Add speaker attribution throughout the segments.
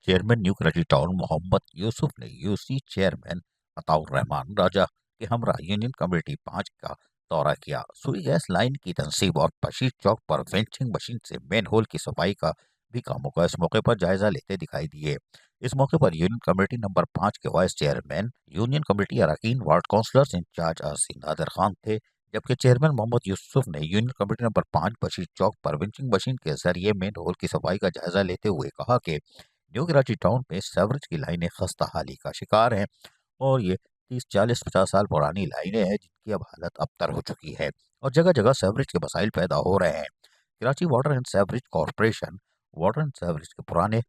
Speaker 1: Chairman new Karachi town محمد یوسف نے Yossi chairman عطاء الرحمان راجہ کے ہمراہ یونین کمیٹی 5 کا دورہ کیا۔ سوئی گیس لائن کی تنصیب اور بشیر چوک پر وینچنگ مشین سے مین ہول کی صفائی کا بھی کاموں کا اس موقع پر جائزہ لیتے دکھائی دیے۔ اس موقع پر یونین کمیٹی نمبر 5 کے وائس چیئرمین، یونین کمیٹی اراکین، وارڈ کونسلرز انچارج عاصی نادر خان تھے، جبکہ چیئرمین محمد یوسف نے یونین کمیٹی نمبر 5 بشیر چوک پر ونچنگ مشین کے ذریعے مین ہول کی صفائی کا جائزہ لیتے ہوئے کہا کہ نیو کراچی ٹاؤن میں سیوریج کی لائنیں خستہ حالی کا شکار ہیں اور یہ 30، 40، 50 سال پرانی لائنیں ہیں جن کی اب حالت ابتر ہو چکی ہے اور جگہ جگہ سیوریج کے مسائل پیدا ہو رہے ہیں۔ Karachi water and sewerage corporation water and sewerage کے پرانے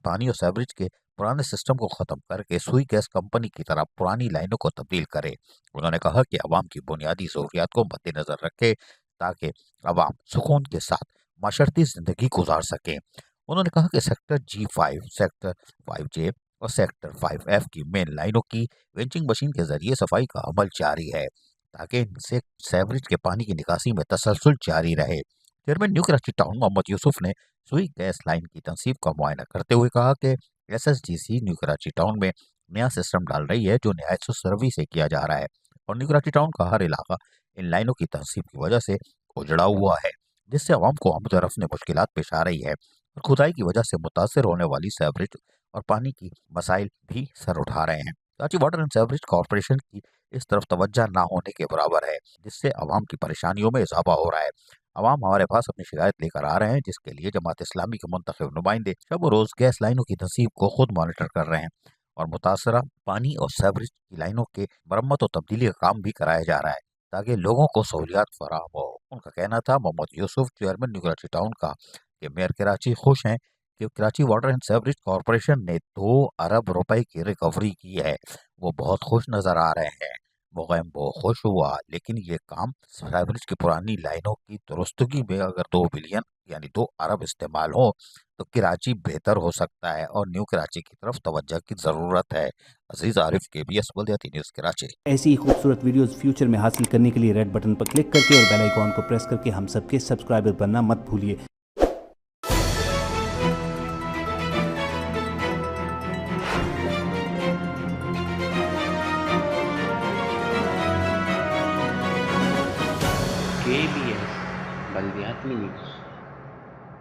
Speaker 1: پانی اور سیوریج کے پرانے سسٹم کو ختم کر کے سوئی گیس کمپنی کی طرح پرانی لائنوں کو تبدیل کرے۔ انہوں نے کہا کہ عوام کی بنیادی ضروریات کو مد نظر رکھے تاکہ عوام سکون کے ساتھ معاشرتی زندگی گزار سکیں۔ انہوں نے کہا کہ سیکٹر G5، سیکٹر 5J اور سیکٹر 5F کی مین لائنوں کی وینچنگ مشین کے ذریعے صفائی کا عمل جاری ہے تاکہ ان سے سیوریج کے پانی کی نکاسی میں تسلسل جاری رہے۔ چیئرمین نیو کراچی ٹاؤن محمد یوسف نے سوئی گیس لائن کی تنصیب کا معائنہ کرتے ہوئے کہا کہ SSGC نیو کراچی ٹاؤن میں نیا سسٹم ڈال رہی ہے جو نہایت سروی سے کیا جا رہا ہے اور نیو کراچی ٹاؤن کا ہر علاقہ ان لائنوں کی تنصیب کی وجہ سے اجڑا ہوا ہے، جس سے عوام کو آمد و رفت میں مشکلات پیش آ رہی ہے اور کھدائی کی وجہ سے متاثر ہونے والی سیوریج اور پانی کی مسائل بھی سر اٹھا رہے ہیں۔ Karachi water and sewerage corporation کی اس طرف توجہ نہ ہونے کے برابر ہے، جس سے عوام کی پریشانیوں میں اضافہ ہو رہا ہے۔ عوام ہمارے پاس اپنی شکایت لے کر آ رہے ہیں، جس کے لیے جماعت اسلامی کے منتخب نمائندے شب و روز گیس لائنوں کی تنصیب کو خود مانیٹر کر رہے ہیں اور متاثرہ پانی اور سیوریج کی لائنوں کے مرمت و تبدیلی کا کام بھی کرایا جا رہا ہے تاکہ لوگوں کو سہولیات فراہم ہو۔ ان کا کہنا تھا محمد یوسف چیئرمین نیو کراچی ٹاؤن کا کہ میئر کراچی خوش ہیں کہ Karachi water and sewerage corporation نے 2 ارب روپے کی ریکوری کی ہے۔ وہ بہت خوش نظر آ رہے ہیں، مغیم بہت خوش ہوا، لیکن یہ کام سیوریج کی پرانی لائنوں کی درستگی میں اگر 2 بلین 2 ارب استعمال ہو تو کراچی بہتر ہو سکتا ہے اور نیو کراچی کی طرف توجہ کی ضرورت ہے۔ عزیز عارف KBS بلدیاتی نیوز کراچی۔
Speaker 2: ایسی ہی خوبصورت ویڈیوز فیوچر میں حاصل کرنے کے لیے ریڈ بٹن پر کلک کر کے اور بیل آئیکن کو پریس کر کے ہم سب کے سبسکرائبر بننا مت بھولیے۔
Speaker 3: KBS بلدیاتی نیوز۔